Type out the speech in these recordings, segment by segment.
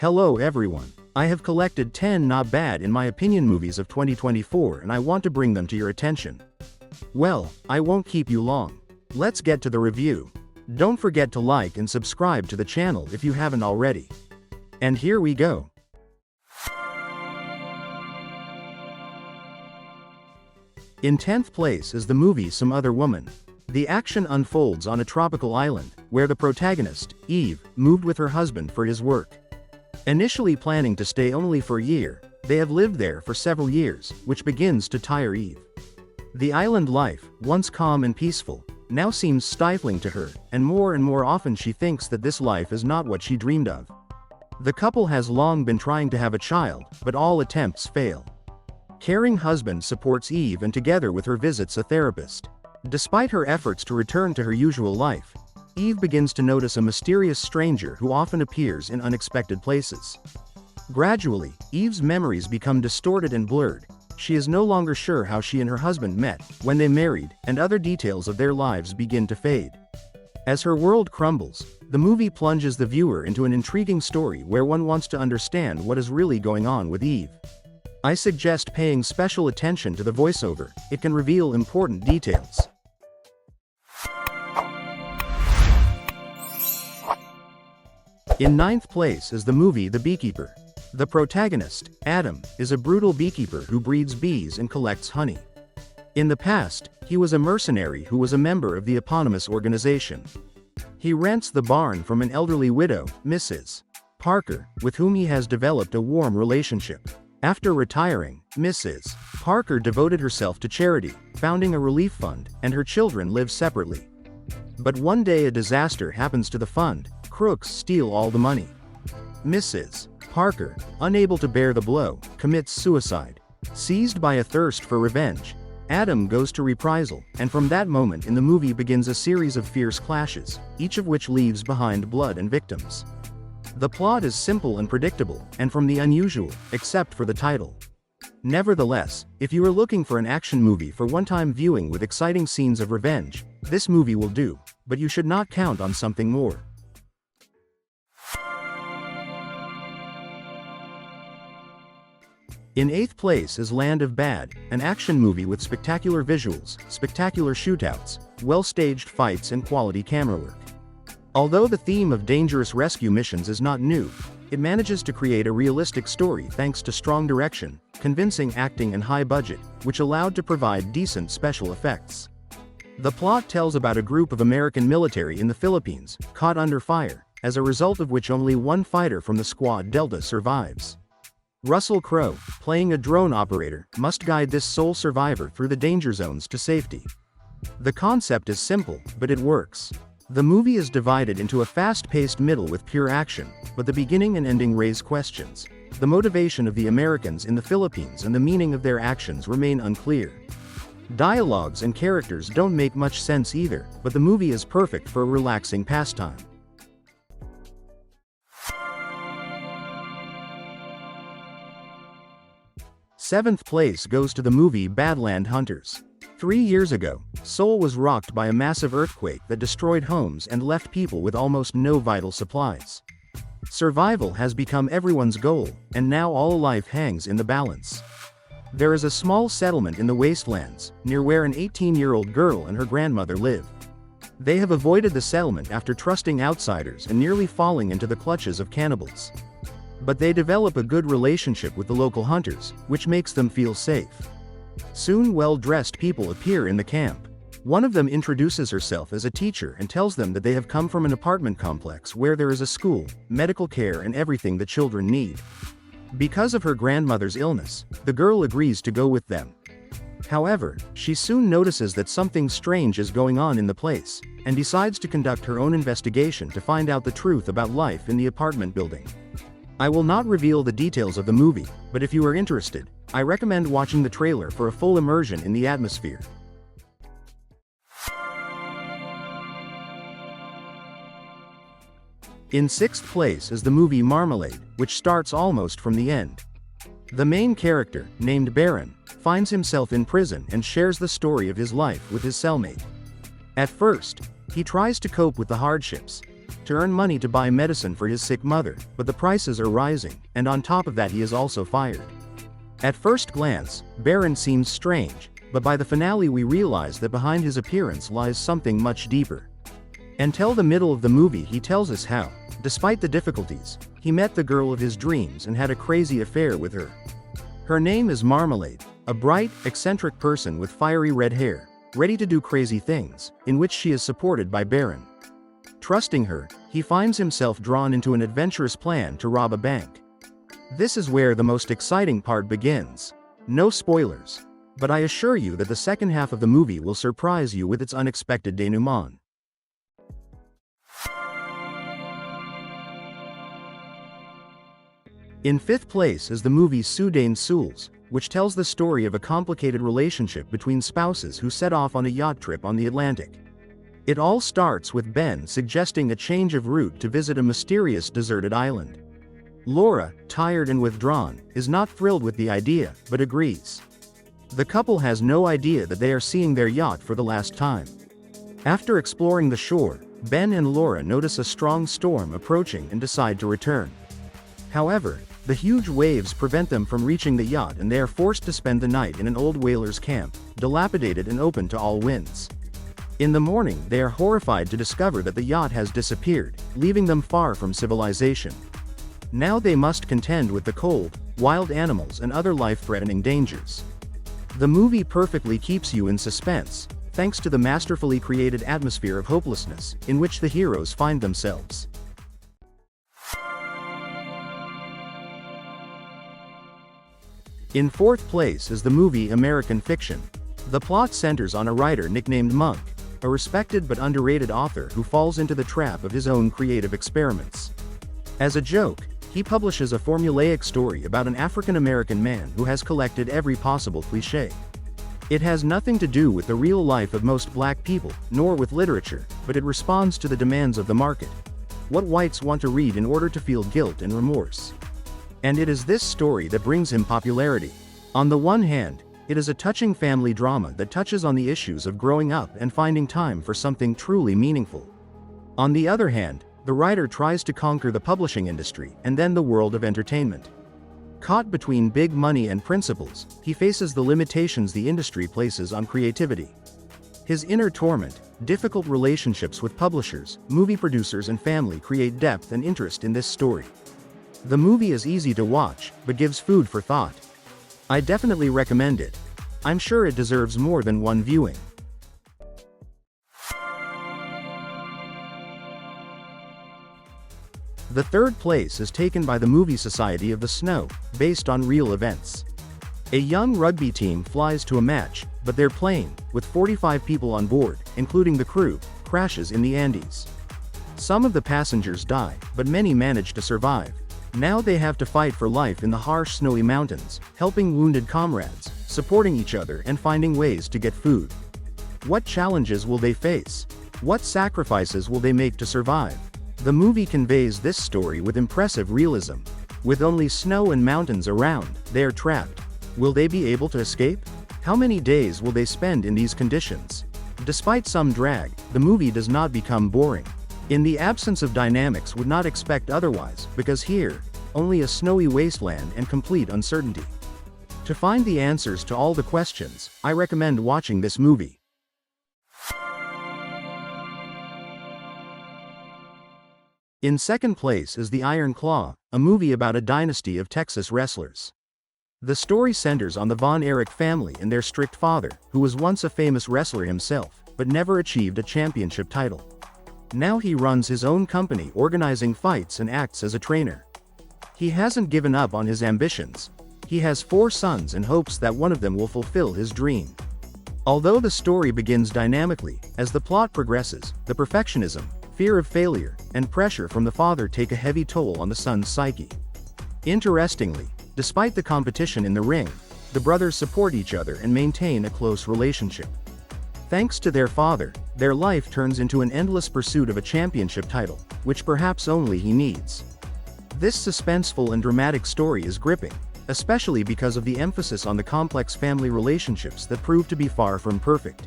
Hello everyone. I have collected 10 not bad in my opinion movies of 2024 and I want to bring them to your attention. Well, I won't keep you long. Let's get to the review. Don't forget to like and subscribe to the channel if you haven't already. And here we go. In 10th place is the movie Some Other Woman. The action unfolds on a tropical island, where the protagonist, Eve, moved with her husband for his work. Initially planning to stay only for a year, they have lived there for several years, which begins to tire Eve. The island life, once calm and peaceful, now seems stifling to her, and more often she thinks that this life is not what she dreamed of. The couple has long been trying to have a child, but all attempts fail. Caring husband supports Eve and together with her visits a therapist. Despite her efforts to return to her usual life, Eve begins to notice a mysterious stranger who often appears in unexpected places. Gradually, Eve's memories become distorted and blurred. She is no longer sure how she and her husband met, when they married, and other details of their lives begin to fade. As her world crumbles, the movie plunges the viewer into an intriguing story where one wants to understand what is really going on with Eve. I suggest paying special attention to the voiceover. It can reveal important details. In 9th place is the movie The Beekeeper. The protagonist, Adam, is a brutal beekeeper who breeds bees and collects honey. In the past, he was a mercenary who was a member of the eponymous organization. He rents the barn from an elderly widow, Mrs. Parker, with whom he has developed a warm relationship. After retiring, Mrs. Parker devoted herself to charity, founding a relief fund, and her children live separately. But one day a disaster happens to the fund. Crooks steal all the money. Mrs. Parker, unable to bear the blow, commits suicide. Seized by a thirst for revenge, Adam goes to reprisal, and from that moment in the movie begins a series of fierce clashes, each of which leaves behind blood and victims. The plot is simple and predictable, and from the unusual, except for the title. Nevertheless, if you are looking for an action movie for one-time viewing with exciting scenes of revenge, this movie will do, but you should not count on something more. In 8th place is Land of Bad, an action movie with spectacular visuals, spectacular shootouts, well-staged fights and quality camera work. Although the theme of dangerous rescue missions is not new, it manages to create a realistic story thanks to strong direction, convincing acting and high budget, which allowed to provide decent special effects. The plot tells about a group of American military in the Philippines, caught under fire, as a result of which only one fighter from the squad Delta survives. Russell Crowe, playing a drone operator, must guide this sole survivor through the danger zones to safety. The concept is simple, but it works. The movie is divided into a fast-paced middle with pure action, but the beginning and ending raise questions. The motivation of the Americans in the Philippines and the meaning of their actions remain unclear. Dialogues and characters don't make much sense either, but the movie is perfect for a relaxing pastime. Seventh place goes to the movie Badland Hunters. 3 years ago, Seoul was rocked by a massive earthquake that destroyed homes and left people with almost no vital supplies. Survival has become everyone's goal, and now all life hangs in the balance. There is a small settlement in the wastelands, near where an 18-year-old girl and her grandmother live. They have avoided the settlement after trusting outsiders and nearly falling into the clutches of cannibals. But they develop a good relationship with the local hunters, which makes them feel safe. Soon well-dressed people appear in the camp. One of them introduces herself as a teacher and tells them that they have come from an apartment complex where there is a school, medical care and everything the children need. Because of her grandmother's illness, the girl agrees to go with them. However, she soon notices that something strange is going on in the place, and decides to conduct her own investigation to find out the truth about life in the apartment building. I will not reveal the details of the movie, but if you are interested, I recommend watching the trailer for a full immersion in the atmosphere. In 6th place is the movie Marmalade, which starts almost from the end. The main character, named Baron, finds himself in prison and shares the story of his life with his cellmate. At first, he tries to cope with the hardships, to earn money to buy medicine for his sick mother, but the prices are rising, and on top of that he is also fired. At first glance, Baron seems strange, but by the finale we realize that behind his appearance lies something much deeper. Until the middle of the movie he tells us how, despite the difficulties, he met the girl of his dreams and had a crazy affair with her. Her name is Marmalade, a bright, eccentric person with fiery red hair, ready to do crazy things, in which she is supported by Baron. Trusting her, he finds himself drawn into an adventurous plan to rob a bank. This is where the most exciting part begins. No spoilers, but I assure you that the second half of the movie will surprise you with its unexpected denouement. In fifth place is the movie Soudain, Seuls, which tells the story of a complicated relationship between spouses who set off on a yacht trip on the Atlantic. It all starts with Ben suggesting a change of route to visit a mysterious deserted island. Laura, tired and withdrawn, is not thrilled with the idea, but agrees. The couple has no idea that they are seeing their yacht for the last time. After exploring the shore, Ben and Laura notice a strong storm approaching and decide to return. However, the huge waves prevent them from reaching the yacht and they are forced to spend the night in an old whaler's camp, dilapidated and open to all winds. In the morning they are horrified to discover that the yacht has disappeared, leaving them far from civilization. Now they must contend with the cold, wild animals and other life-threatening dangers. The movie perfectly keeps you in suspense, thanks to the masterfully created atmosphere of hopelessness, in which the heroes find themselves. In fourth place is the movie American Fiction. The plot centers on a writer nicknamed Monk, a respected but underrated author who falls into the trap of his own creative experiments. As a joke, he publishes a formulaic story about an African-American man who has collected every possible cliché. It has nothing to do with the real life of most black people, nor with literature, but it responds to the demands of the market. What whites want to read in order to feel guilt and remorse. And it is this story that brings him popularity. On the one hand, it is a touching family drama that touches on the issues of growing up and finding time for something truly meaningful. On the other hand, the writer tries to conquer the publishing industry and then the world of entertainment. Caught between big money and principles, he faces the limitations the industry places on creativity. His inner torment, difficult relationships with publishers, movie producers and family create depth and interest in this story. The movie is easy to watch, but gives food for thought. I definitely recommend it. I'm sure it deserves more than one viewing. The third place is taken by the movie Society of the Snow, based on real events. A young rugby team flies to a match, but their plane, with 45 people on board, including the crew, crashes in the Andes. Some of the passengers die, but many manage to survive. Now they have to fight for life in the harsh snowy mountains, helping wounded comrades, supporting each other and finding ways to get food. What challenges will they face? What sacrifices will they make to survive? The movie conveys this story with impressive realism. With only snow and mountains around, they are trapped. Will they be able to escape? How many days will they spend in these conditions? Despite some drag, the movie does not become boring. In the absence of dynamics would not expect otherwise, because here, only a snowy wasteland and complete uncertainty. To find the answers to all the questions, I recommend watching this movie. In second place is The Iron Claw, a movie about a dynasty of Texas wrestlers. The story centers on the Von Erich family and their strict father, who was once a famous wrestler himself, but never achieved a championship title. Now he runs his own company organizing fights and acts as a trainer. He hasn't given up on his ambitions. He has 4 sons and hopes that one of them will fulfill his dream. Although the story begins dynamically, as the plot progresses, the perfectionism, fear of failure, and pressure from the father take a heavy toll on the son's psyche. Interestingly, despite the competition in the ring, the brothers support each other and maintain a close relationship. Thanks to their father, their life turns into an endless pursuit of a championship title, which perhaps only he needs. This suspenseful and dramatic story is gripping, especially because of the emphasis on the complex family relationships that prove to be far from perfect.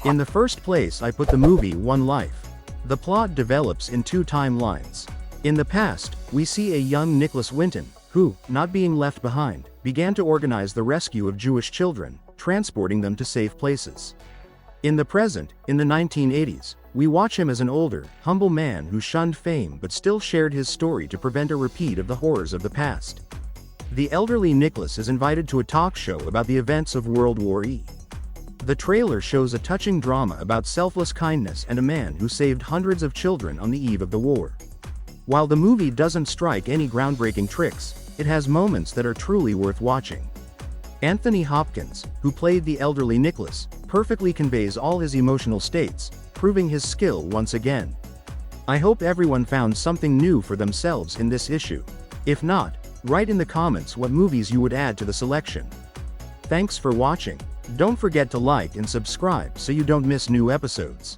In the first place, I put the movie One Life. The plot develops in two timelines. In the past, we see a young Nicholas Winton, who, not being left behind, began to organize the rescue of Jewish children, transporting them to safe places. In the present, in the 1980s, we watch him as an older, humble man who shunned fame but still shared his story to prevent a repeat of the horrors of the past. The elderly Nicholas is invited to a talk show about the events of World War E. The trailer shows a touching drama about selfless kindness and a man who saved hundreds of children on the eve of the war. While the movie doesn't strike any groundbreaking tricks, it has moments that are truly worth watching. Anthony Hopkins, who played the elderly Nicholas, perfectly conveys all his emotional states, proving his skill once again. I hope everyone found something new for themselves in this issue. If not, write in the comments what movies you would add to the selection. Thanks for watching. Don't forget to like and subscribe so you don't miss new episodes.